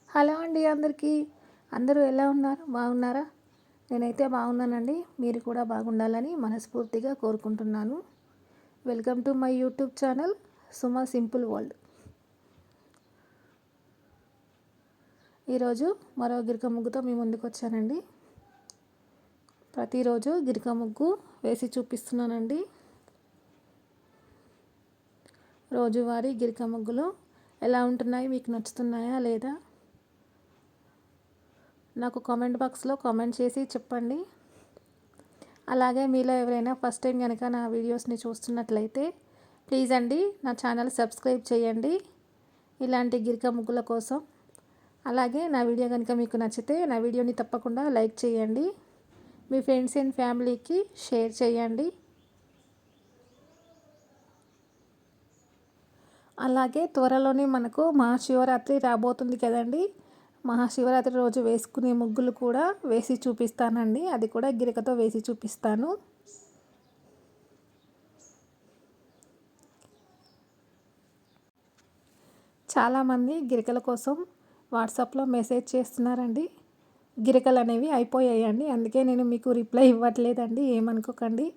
Hello అండి అందరికీ. అందరూ ఎలా ఉన్నారు? బాగున్నారా? నేనైతే బాగున్నానండి. మీరు కూడా బాగుండాలని మనస్ఫూర్తిగా కోరుకుంటున్నాను. Welcome to my YouTube channel Suma simple world. ఈరోజు మరో గిరక ముగ్గుతో మీ ముందుకు వచ్చానండి. ప్రతిరోజు గిరక ముగ్గు వేసి చూపిస్తున్నానండి. రోజువారీ గిరక ముగ్గులు ఎలా ఉంటున్నాయి, మీకు నచ్చుతున్నాయా లేదా నాకు కామెంట్ బాక్స్లో కామెంట్ చేసి చెప్పండి. అలాగే మీలో ఎవరైనా ఫస్ట్ టైం కనుక నా వీడియోస్ని చూస్తున్నట్లయితే ప్లీజ్ అండి నా ఛానల్ సబ్స్క్రైబ్ చేయండి ఇలాంటి గిరక ముగ్గుల కోసం. అలాగే నా వీడియో కనుక మీకు నచ్చితే నా వీడియోని తప్పకుండా లైక్ చేయండి. మీ ఫ్రెండ్స్ అండ్ ఫ్యామిలీకి షేర్ చేయండి. అలాగే త్వరలోనే మనకు మహాశివరాత్రి రాబోతుంది కదండి. మహాశివరాత్రి రోజు వేసుకునే ముగ్గులు కూడా వేసి చూపిస్తానండి. అది కూడా గిరకతో వేసి చూపిస్తాను. చాలామంది గిరకల కోసం వాట్సాప్లో మెసేజ్ చేస్తున్నారండి. గిరకలు అనేవి అయిపోయాయండి, అందుకే నేను మీకు రిప్లై ఇవ్వట్లేదండి, ఏమనుకోకండి.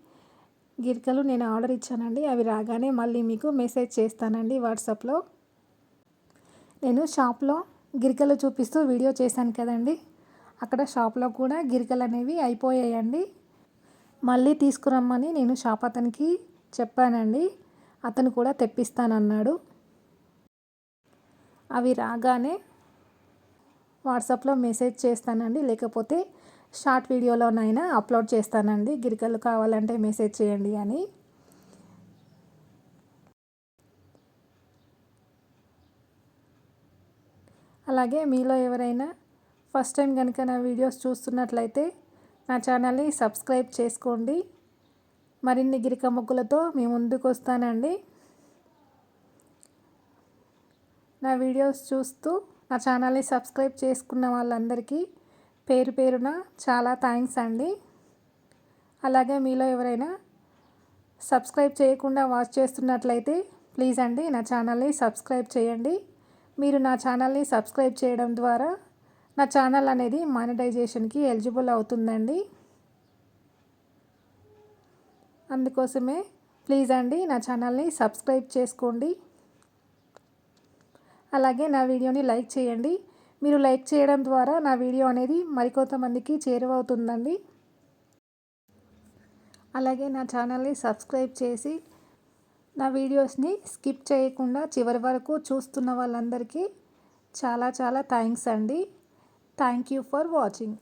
గిరకలు నేను ఆర్డర్ ఇచ్చానండి, అవి రాగానే మళ్ళీ మీకు మెసేజ్ చేస్తానండి వాట్సాప్లో. నేను షాప్లో గిరకలు చూపిస్తూ వీడియో చేశాను కదండి, అక్కడ షాప్లో కూడా గిరకలు అనేవి అయిపోయాయండి. మళ్ళీ తీసుకురమ్మని నేను షాప్ అతనికి చెప్పానండి, అతను కూడా తెప్పిస్తానన్నాడు. అవి రాగానే వాట్సాప్లో మెసేజ్ చేస్తానండి, లేకపోతే షార్ట్ వీడియోలోనైనా అప్లోడ్ చేస్తానండి. గిరకలు కావాలంటే మెసేజ్ చేయండి అని. అలాగే మీలో ఎవరైనా ఫస్ట్ టైం కనుక నా వీడియోస్ చూస్తున్నట్లయితే నా ఛానల్ని సబ్స్క్రైబ్ చేసుకోండి. మరిన్ని గిరక ముగ్గులతో మీ ముందుకు వస్తానండి. నా వీడియోస్ చూస్తూ నా ఛానల్ని సబ్స్క్రైబ్ చేసుకున్న వాళ్ళందరికీ పేరు పేరున చాలా థ్యాంక్స్ అండి. అలాగే మీలో ఎవరైనా సబ్స్క్రైబ్ చేయకుండా వాచ్ చేస్తున్నట్లయితే ప్లీజ్ అండి నా ఛానల్ని సబ్స్క్రైబ్ చేయండి. మీరు నా ఛానల్ని సబ్స్క్రైబ్ చేయడం ద్వారా నా ఛానల్ అనేది మానిటైజేషన్కి ఎలిజిబుల్ అవుతుందండి. అందుకోసమే ప్లీజ్ అండి నా ఛానల్ని సబ్స్క్రైబ్ చేసుకోండి. అలాగే నా వీడియోని లైక్ చేయండి. మీరు లైక్ చేయడం ద్వారా నా వీడియో అనేది మరికొంతమందికి చేరువవుతుందండి. అలాగే నా ఛానల్ని సబ్స్క్రైబ్ చేసి నా వీడియోస్ని స్కిప్ చేయకుండా చివరి వరకు చూస్తున్న వాళ్ళందరికీ చాలా చాలా థ్యాంక్స్ అండి. Thank you for watching.